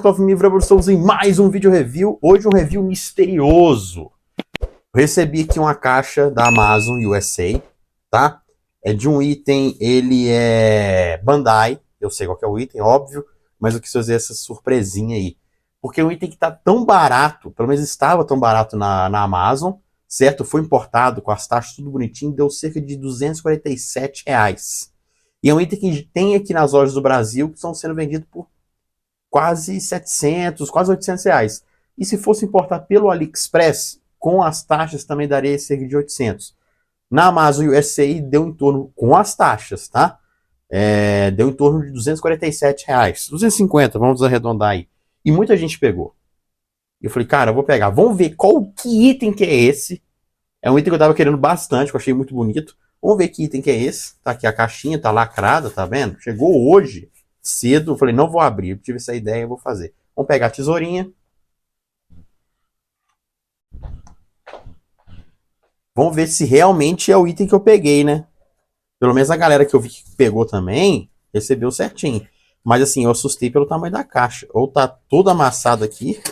Top Mivra, estamos em mais um vídeo review. Hoje um review misterioso. Eu recebi aqui uma caixa da Amazon USA, tá? É de um item, ele é Bandai. Eu sei qual que é o item, óbvio, mas eu quis fazer essa surpresinha aí. Porque é um item que tá tão barato, pelo menos estava tão barato na Amazon, certo? Foi importado com as taxas tudo bonitinho, deu cerca de R$247. E é um item que tem aqui nas lojas do Brasil, que estão sendo vendidos por quase 700, quase R$800. E se fosse importar pelo AliExpress, com as taxas também daria cerca de 800. Na Amazon USA deu em torno, com as taxas, tá? Deu em torno de R$247. 250, vamos arredondar aí. E muita gente pegou. E eu falei, cara, eu vou pegar. Vamos ver que item que é esse. É um item que eu tava querendo bastante, que eu achei muito bonito. Vamos ver que item que é esse. Tá aqui a caixinha, tá lacrada, tá vendo? Chegou hoje, cedo. Eu falei, não vou abrir. Eu tive essa ideia, eu vou fazer. Vamos pegar a tesourinha. Vamos ver se realmente é o item que eu peguei, né? Pelo menos a galera que eu vi que pegou também, recebeu certinho. Mas assim, eu assustei pelo tamanho da caixa. Ou tá toda amassada aqui,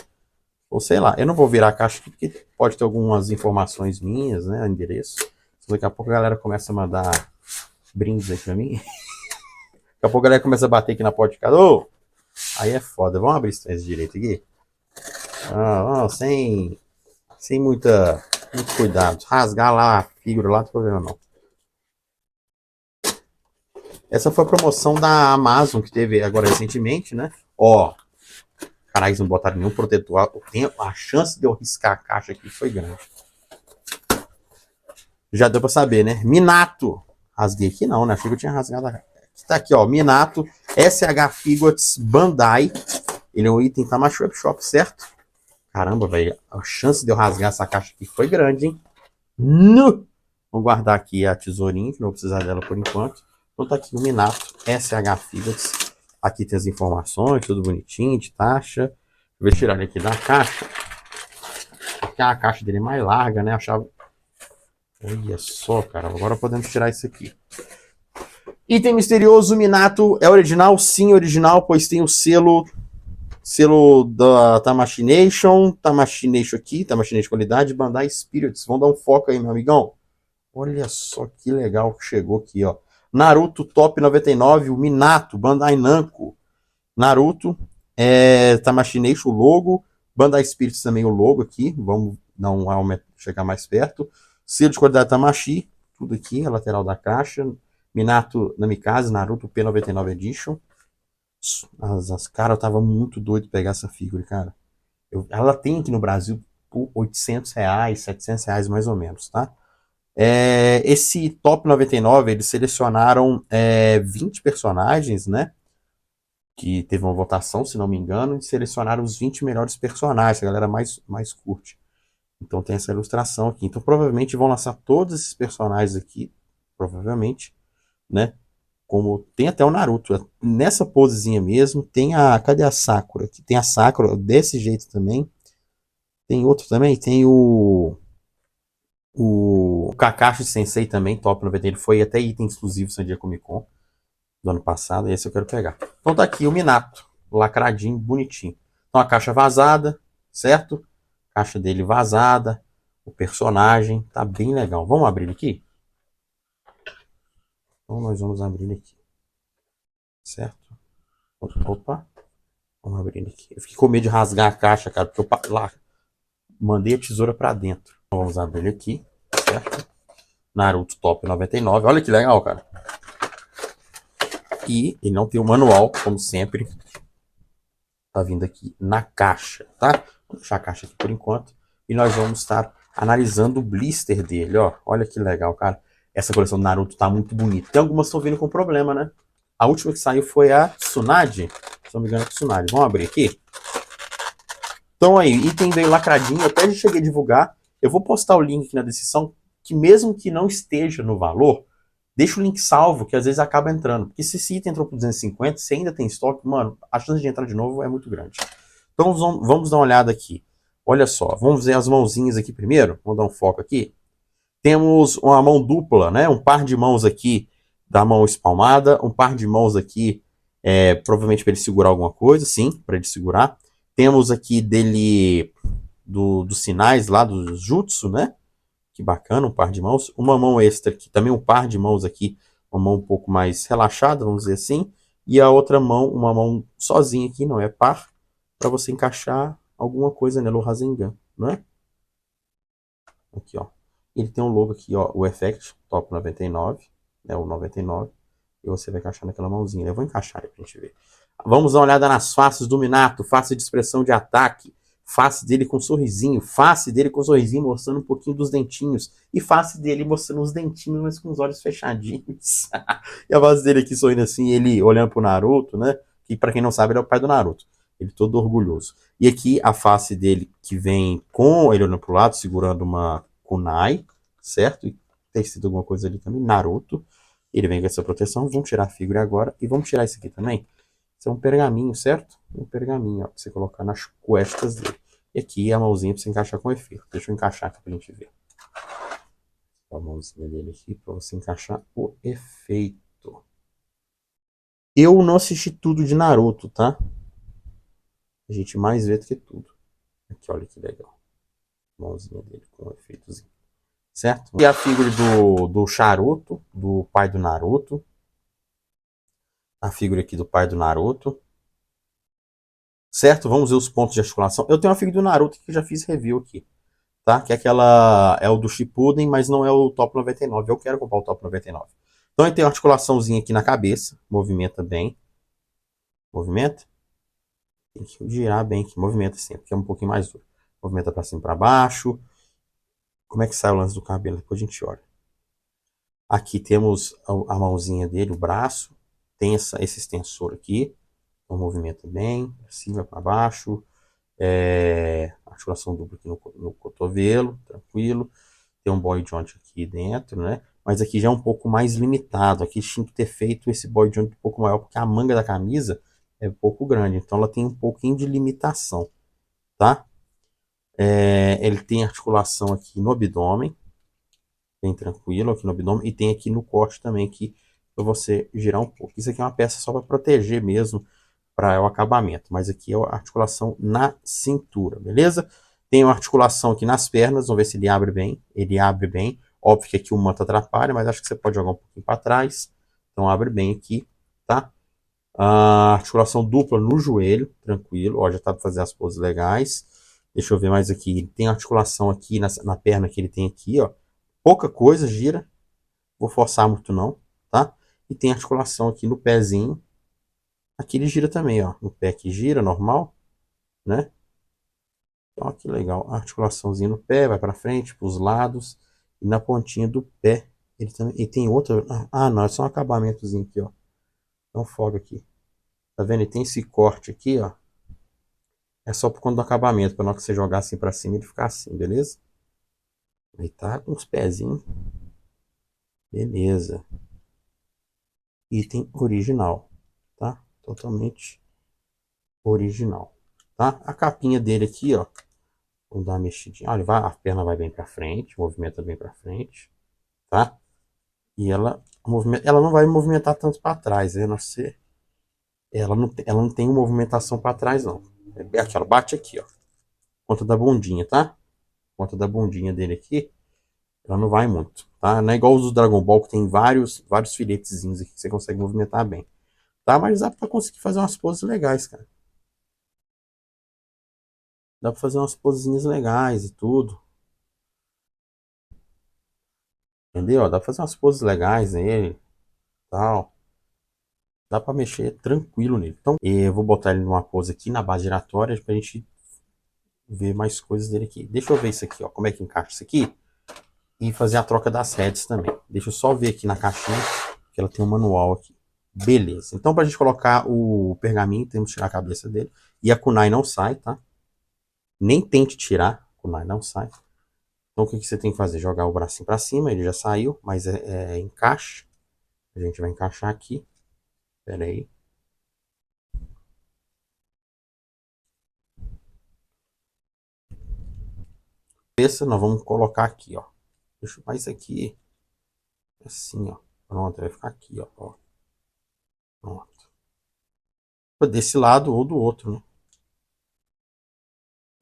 ou sei lá. Eu não vou virar a caixa aqui, porque pode ter algumas informações minhas, né? Endereço. Daqui a pouco a galera começa a mandar brindes aí pra mim. Daqui a pouco a galera começa a bater aqui na porta de casa. Ô, aí é foda. Vamos abrir esse direito aqui? Sem muito cuidado. Rasgar lá a figura lá, não tem problema não. Essa foi a promoção da Amazon que teve agora recentemente, né? Ó, caralho, eles não botaram nenhum protetor. A chance de eu riscar a caixa aqui foi grande. Já deu pra saber, né? Minato. Rasguei aqui não, né? Achei que eu tinha rasgado a caixa. Tá aqui, ó. Minato SH Figures Bandai. Ele é um item Tamashii Web Shop, certo? Caramba, velho. A chance de eu rasgar essa caixa aqui foi grande, hein? No! Vou guardar aqui a tesourinha, que não vou precisar dela por enquanto. Então tá aqui o Minato SH Figures. Aqui tem as informações, tudo bonitinho, de taxa. Vou tirar ele aqui da caixa. Porque a caixa dele é mais larga, né? Achava... Olha só, cara. Agora podemos tirar isso aqui. Item misterioso, Minato. É original? Sim, original, pois tem o selo da Tamashii Nation aqui, Tamashii Nation qualidade, Bandai Spirits. Vamos dar um foco aí, meu amigão. Olha só que legal que chegou aqui, ó. Naruto Top 99, o Minato, Bandai Namco. Naruto, Tamashii Nation, o logo. Bandai Spirits também o logo aqui. Vamos dar um aumento, chegar mais perto. Selo de qualidade Tamashii, tudo aqui, a lateral da caixa. Minato Namikaze, Naruto P99 Edition. Cara, eu tava muito doido de pegar essa figura, cara. Ela tem aqui no Brasil por R$800, R$700 mais ou menos, tá? Esse Top 99, eles selecionaram 20 personagens, né? Que teve uma votação, se não me engano, e selecionaram os 20 melhores personagens, que a galera mais curte. Então tem essa ilustração aqui. Então provavelmente vão lançar todos esses personagens aqui, provavelmente, né? Como tem até o Naruto. Nessa posezinha mesmo, tem a... Cadê a Sakura? Aqui tem a Sakura desse jeito também. Tem outro também, tem o Kakashi Sensei também, Top 90. Ele foi até item exclusivo San Diego Comic Con do ano passado, e esse eu quero pegar. Então tá aqui o Minato, lacradinho, bonitinho. Então a caixa vazada, certo? Caixa dele vazada, o personagem, tá bem legal. Vamos abrir ele aqui? Então nós vamos abrir ele aqui, certo? Opa, vamos abrir ele aqui. Eu fiquei com medo de rasgar a caixa, cara, porque eu lá mandei a tesoura pra dentro. Então vamos abrir ele aqui, certo? Naruto Top 99, olha que legal, cara. E ele não tem o manual, como sempre. Tá vindo aqui na caixa, tá? Vou deixar a caixa aqui por enquanto. E nós vamos estar analisando o blister dele, ó. Olha que legal, cara. Essa coleção do Naruto tá muito bonita. Tem algumas que estão vindo com problema, né? A última que saiu foi a Tsunade. Se não me engano, é a Tsunade. Vamos abrir aqui. Então aí, item veio lacradinho. Eu até já cheguei a divulgar. Eu vou postar o link aqui na descrição, que mesmo que não esteja no valor, deixa o link salvo, que às vezes acaba entrando. Porque se esse item entrou por 250, se ainda tem estoque, mano, a chance de entrar de novo é muito grande. Então vamos dar uma olhada aqui. Olha só, vamos ver as mãozinhas aqui primeiro. Vamos dar um foco aqui. Temos uma mão dupla, né? Um par de mãos aqui da mão espalmada. Um par de mãos aqui, provavelmente para ele segurar alguma coisa. Sim, para ele segurar. Temos aqui dele dos sinais lá do Jutsu, né? Que bacana, um par de mãos. Uma mão extra aqui, também um par de mãos aqui, uma mão um pouco mais relaxada, vamos dizer assim. E a outra mão, uma mão sozinha aqui, não é par, para você encaixar alguma coisa nela, o Rasengan, não é? Aqui, ó. Ele tem um logo aqui, ó, o Effect Top 99, né, o 99. E você vai encaixar naquela mãozinha. Eu vou encaixar aí pra gente ver. Vamos dar uma olhada nas faces do Minato, face de expressão de ataque, face dele com um sorrisinho, face dele com um sorrisinho mostrando um pouquinho dos dentinhos, e face dele mostrando os dentinhos, mas com os olhos fechadinhos. E a face dele aqui sorrindo assim, ele olhando pro Naruto, né? Que pra quem não sabe, ele é o pai do Naruto. Ele todo orgulhoso. E aqui a face dele que vem com ele olhando pro lado, segurando uma kunai, certo? E tem sido alguma coisa ali também, Naruto. Ele vem com essa proteção. Vamos tirar a figura agora. E vamos tirar isso aqui também. Isso é um pergaminho, certo? Um pergaminho, ó, pra você colocar nas costas dele. E aqui a mãozinha pra você encaixar com efeito. Deixa eu encaixar aqui pra gente ver. A mãozinha dele aqui pra você encaixar o efeito. Eu não assisti tudo de Naruto, tá? A gente mais vê do que tudo. Aqui, olha que legal. Mãozinha dele com um efeitozinho. Certo? E a figura do Charuto, do pai do Naruto. A figura aqui do pai do Naruto. Certo? Vamos ver os pontos de articulação. Eu tenho uma figura do Naruto que eu já fiz review aqui. Tá? Que é aquela. É o do Shippuden, mas não é o top 99. Eu quero comprar o top 99. Então ele tem uma articulaçãozinha aqui na cabeça. Movimenta bem. Movimenta. Tem que girar bem aqui. Movimenta sempre, porque é um pouquinho mais duro. Movimenta pra cima e pra baixo. Como é que sai o lance do cabelo? Depois a gente olha. Aqui temos a mãozinha dele, o braço. Tem esse extensor aqui. Então movimenta bem. Pra cima, pra baixo. Articulação dupla aqui no cotovelo, tranquilo. Tem um boy joint aqui dentro, né? Mas aqui já é um pouco mais limitado. Aqui tinha que ter feito esse boy joint um pouco maior, porque a manga da camisa é um pouco grande. Então ela tem um pouquinho de limitação, tá? Ele tem articulação aqui no abdômen, bem tranquilo aqui no abdômen. E tem aqui no corte também, aqui, para você girar um pouco. Isso aqui é uma peça só para proteger mesmo, para o acabamento, mas aqui é a articulação na cintura, beleza? Tem uma articulação aqui nas pernas, vamos ver se ele abre bem. Ele abre bem. Óbvio que aqui o manto atrapalha, mas acho que você pode jogar um pouquinho para trás. Então abre bem aqui, tá? A articulação dupla no joelho, tranquilo. Ó, já tá para fazer as poses legais. Deixa eu ver mais aqui. Ele tem articulação aqui na perna que ele tem aqui, ó. Pouca coisa, gira. Vou forçar muito não, tá? E tem articulação aqui no pezinho. Aqui ele gira também, ó. No pé que gira, normal, né? Ó, que legal. A articulaçãozinha no pé, vai para frente, para os lados. E na pontinha do pé. Ele também. E tem outra. Ah, não, é só um acabamentozinho aqui, ó. Dá um fogo aqui. Tá vendo? E tem esse corte aqui, ó. É só por conta do acabamento, para na hora que você jogar assim para cima ele ficar assim, beleza? Aí tá com os pezinhos. Beleza. Item original, tá? Totalmente original, tá? A capinha dele aqui, ó. Vamos dar uma mexidinha. Olha, a perna vai bem para frente, movimenta bem para frente, tá? E ela não vai movimentar tanto para trás, né? Ela não tem movimentação para trás, não. Aqui, ela bate aqui, ó. Conta da bundinha, tá? Conta da bundinha dele aqui. Ela não vai muito, tá? Não é igual os do Dragon Ball, que tem vários filetezinhos aqui que você consegue movimentar bem. Tá? Mas dá pra conseguir fazer umas poses legais, cara. Dá pra fazer umas posezinhas legais e tudo. Entendeu? Dá pra fazer umas poses legais nele. Tal. Dá pra mexer tranquilo nele. Então, eu vou botar ele numa pose aqui na base giratória pra gente ver mais coisas dele aqui. Deixa eu ver isso aqui, ó. Como é que encaixa isso aqui. E fazer a troca das heads também. Deixa eu só ver aqui na caixinha, que ela tem um manual aqui. Beleza. Então, pra gente colocar o pergaminho, temos que tirar a cabeça dele. E a kunai não sai, tá? Nem tente tirar. A kunai não sai. Então, o que você tem que fazer? Jogar o bracinho pra cima. Ele já saiu, mas é encaixe. A gente vai encaixar aqui. Pera aí. Essa nós vamos colocar aqui, ó. Deixa eu mais aqui. Assim, ó. Pronto, vai ficar aqui, ó. Pronto. Desse lado ou do outro, né?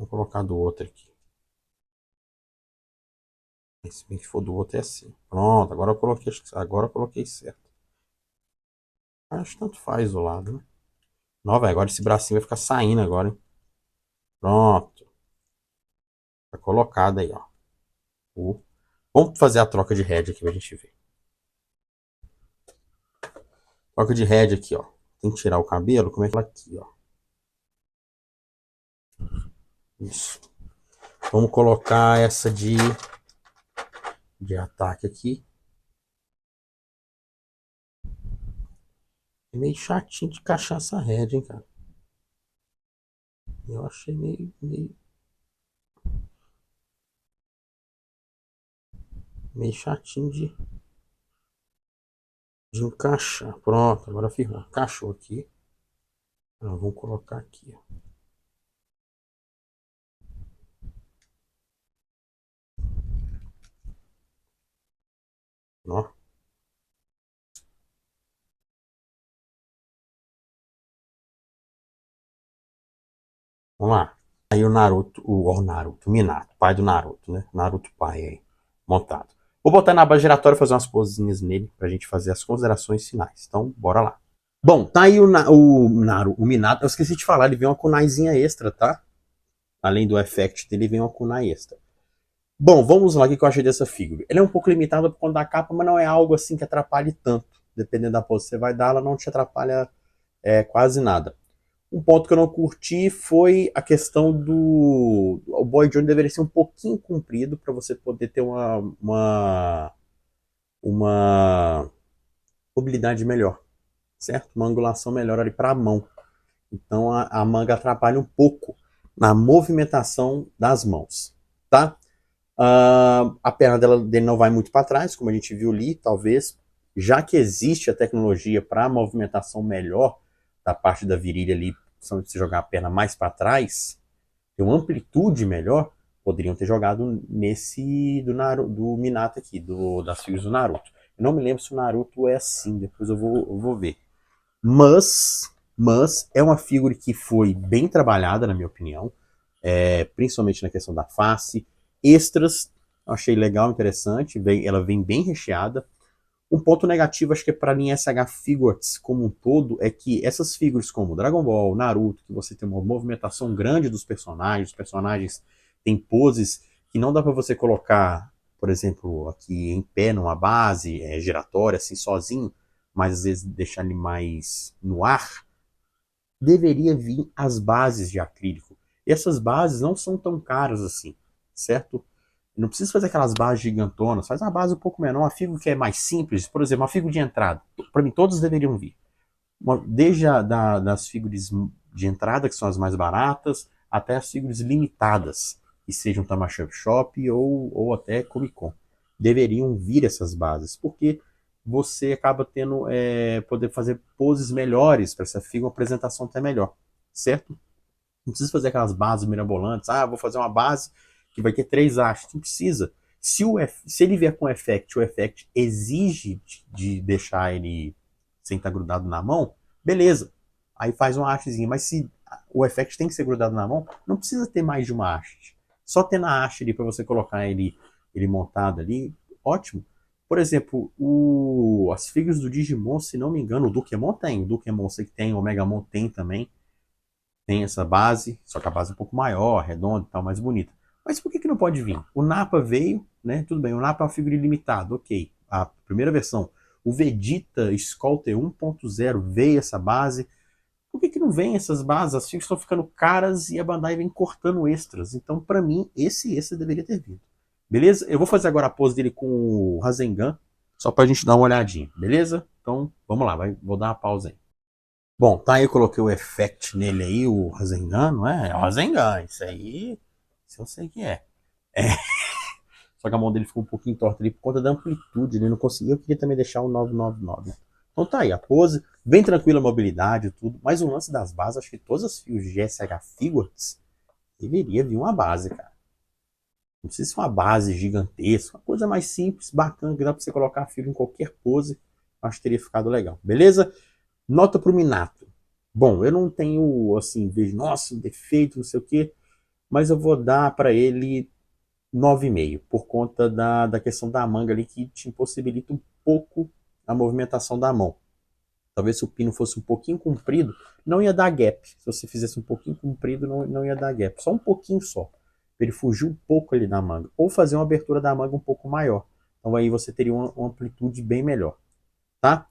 Vou colocar do outro aqui. Se bem que for do outro é assim. Pronto, agora eu coloquei certo. Acho que tanto faz o lado, né? Não, velho, agora esse bracinho vai ficar saindo agora, hein? Pronto. Tá colocado aí, ó. Vamos fazer a troca de head aqui pra gente ver. Troca de head aqui, ó. Tem que tirar o cabelo, como é que ela aqui, ó. Isso. Vamos colocar essa de ataque aqui. É meio chatinho de encaixar essa head, hein, cara. Eu achei meio chatinho de encaixar. Pronto, agora firmou. Encaixou aqui. Vamos colocar aqui, ó. Ó. Vamos lá. Aí o Minato, pai do Naruto, né? Naruto pai aí, montado. Vou botar na base giratória e fazer umas posezinhas nele pra gente fazer as considerações finais. Então, bora lá. Bom, tá aí o Minato. Eu esqueci de falar, ele vem uma kunaizinha extra, tá? Além do effect dele, vem uma kunai extra. Bom, vamos lá, o que eu achei dessa figura. Ela é um pouco limitada por conta da capa, mas não é algo assim que atrapalhe tanto. Dependendo da pose que você vai dar, ela não te atrapalha quase nada. Um ponto que eu não curti foi a questão do. O Boy Jones deveria ser um pouquinho comprido para você poder ter uma mobilidade melhor, certo? Uma angulação melhor ali para a mão. Então a manga atrapalha um pouco na movimentação das mãos, tá? A perna dele não vai muito para trás, como a gente viu ali, talvez, já que existe a tecnologia para movimentação melhor da parte da virilha ali, se você jogar a perna mais para trás, ter uma amplitude melhor, poderiam ter jogado nesse do Minato aqui, das figuras do Naruto. Eu não me lembro se o Naruto é assim, depois eu vou ver. Mas é uma figura que foi bem trabalhada, na minha opinião, principalmente na questão da face. Extras, achei legal, interessante, ela vem bem recheada. Um ponto negativo, acho que para a linha SH Figures como um todo, é que essas figuras como Dragon Ball, Naruto, que você tem uma movimentação grande dos personagens, os personagens têm poses que não dá para você colocar, por exemplo, aqui em pé numa base giratória, assim, sozinho, mas às vezes deixar ele mais no ar, deveria vir as bases de acrílico. E essas bases não são tão caras assim, certo? Não precisa fazer aquelas bases gigantonas, faz uma base um pouco menor, uma figura que é mais simples, por exemplo, uma figura de entrada. Para mim, todos deveriam vir. Desde das figuras de entrada, que são as mais baratas, até as figuras limitadas, que sejam Tamashop Shop ou até Comic Con. Deveriam vir essas bases, porque você acaba tendo poder fazer poses melhores para essa figura, uma apresentação até melhor, certo? Não precisa fazer aquelas bases mirabolantes. Vou fazer uma base que vai ter 3 hastes. Não precisa. Se ele vier com o effect exige de deixar ele sem estar grudado na mão, beleza. Aí faz uma hastezinha. Mas se o effect tem que ser grudado na mão, não precisa ter mais de uma haste. Só ter na haste ali para você colocar ele montado ali, ótimo. Por exemplo, as figuras do Digimon, se não me engano, o Dukemon tem. O Dukemon sei que tem, o Megamon tem também. Tem essa base, só que a base é um pouco maior, redonda e tal, mais bonita. Mas por que não pode vir? O Nappa veio, né? Tudo bem, o Nappa é uma figura ilimitada, ok. A primeira versão. O Vegeta Sculptor 1.0 veio essa base. Por que não vem essas bases? As figuras estão ficando caras e a Bandai vem cortando extras. Então, para mim, esse extra deveria ter vindo. Beleza? Eu vou fazer agora a pose dele com o Rasengan, só pra gente dar uma olhadinha, beleza? Então, vamos lá, vou dar uma pausa aí. Bom, tá aí, eu coloquei o effect nele aí, o Rasengan, não é? É o Rasengan, isso eu sei que é. Só que a mão dele ficou um pouquinho torta ali por conta da amplitude, ele não conseguia, eu queria também deixar o 999. Então tá aí, a pose, bem tranquila a mobilidade e tudo, mas o lance das bases, acho que todas as fios de SH Figures deveria vir uma base, cara. Não precisa ser uma base gigantesca, uma coisa mais simples, bacana, que dá pra você colocar fio em qualquer pose, acho que teria ficado legal, beleza? Nota pro Minato. Bom, eu não tenho, assim, vejo, nossa, defeito, não sei o quê. mas eu vou dar para ele 9,5, por conta da questão da manga ali, que te impossibilita um pouco a movimentação da mão. Talvez se o pino fosse um pouquinho comprido, não ia dar gap. Se você fizesse um pouquinho comprido, não ia dar gap. Só um pouquinho só. Pra ele fugir um pouco ali da manga. Ou fazer uma abertura da manga um pouco maior. Então aí você teria uma amplitude bem melhor. Tá?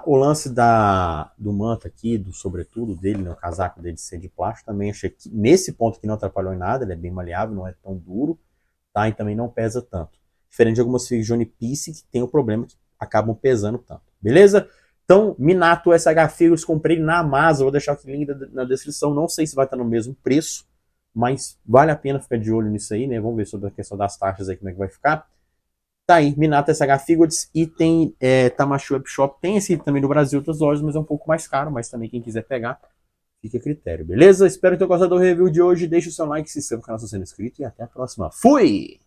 O lance do manto aqui, do sobretudo dele, né, o casaco dele ser de plástico, também achei que nesse ponto que não atrapalhou em nada, ele é bem maleável, não é tão duro, tá? E também não pesa tanto. Diferente de algumas figas de One Piece que tem o problema que acabam pesando tanto. Beleza? Então, Minato SH Figures, comprei na Amazon, vou deixar o link na descrição, não sei se vai estar no mesmo preço, mas vale a pena ficar de olho nisso aí, né? Vamos ver sobre a questão das taxas aí, como é que vai ficar. Tá aí, Minato SH Figures, e tem Tamashii Web Shop, tem esse também no Brasil, outras lojas, mas é um pouco mais caro, mas também quem quiser pegar, fica a critério, beleza? Espero que tenham gostado do review de hoje, deixa o seu like, se inscreva no canal se você não é inscrito, e até a próxima. Fui!